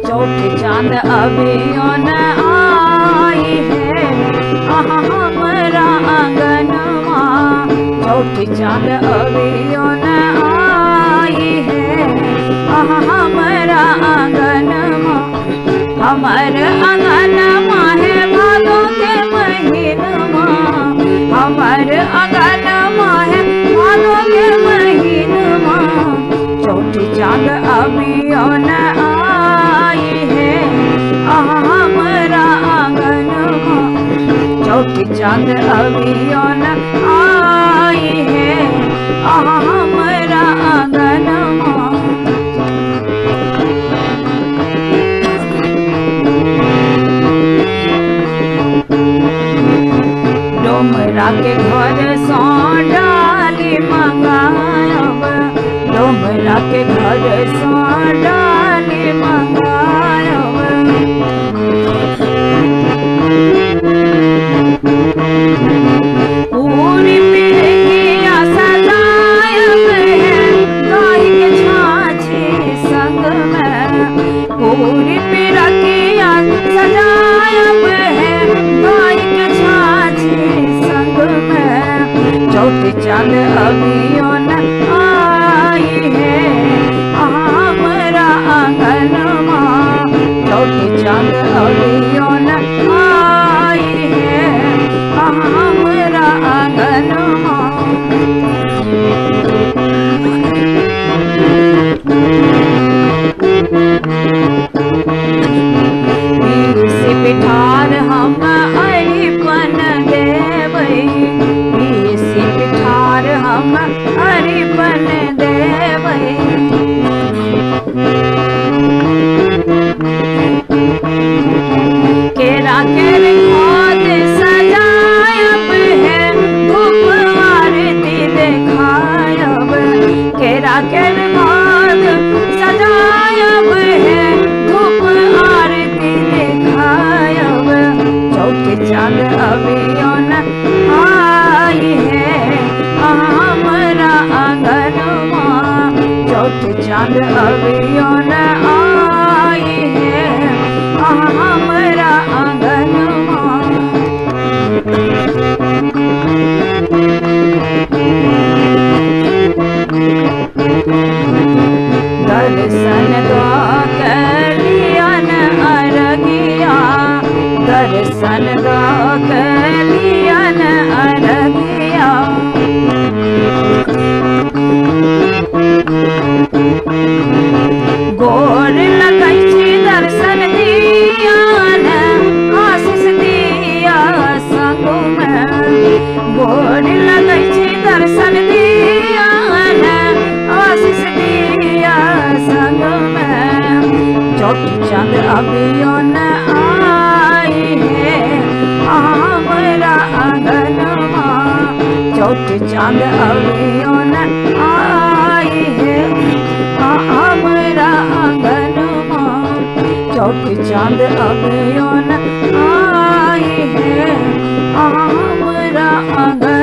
चौथी चांद अभियो न आई है हमारा आंगनमा। चौथी चांद अभियो न आई है हमारा आंगनमा। हमार आंगनमा है भादों के महीनमा। हमार आंगनमा है भादों के महीनमा। चौथी चांद अभियो न आई है हमारा आंगनमा। चौथी चांद अभियो न आई है हमारा आंगनमा। डोमरा के घर सो डाली मंगायब। डोमरा के घर सो डाली मंगायब। पूरी पिरकिया सजायब है गाय के छाछी संग में। पूरी पिरकिया सजायब है गाय के छाछी संग में। चौथी चांद अभियो न आई है हमारा आंगनमा। चौथी चांद अभियो न आई है हमारा आंगनमा। से पिठार हम अरिपन देवई। से पिठार हम अरिपन देवई। केरा केर खाद सजायब है धूप आरती देखायब। केरा केर खाद सजायब है धूप आरती देखायब। चौथी चांद अभियो न आई है हमारा आंगनमा। चौथी चांद अभियो न आई है हमारा आंगनमा। दर्शन कर लिया न अरगिया। दर्शन कर लिया न अरगिया। गोर लगै छी दर्शन दिया न आशीष दिया संग में। गोर लगै छी दर्शन दिया न आशीष दिया संग में। चौथी चांद अभियो न आई है हमारा आंगनमा। चौथी चांद अभियो न आई है हमारा आंगनमा। चौथी चांद अभियो न आई है हमारा आंगन।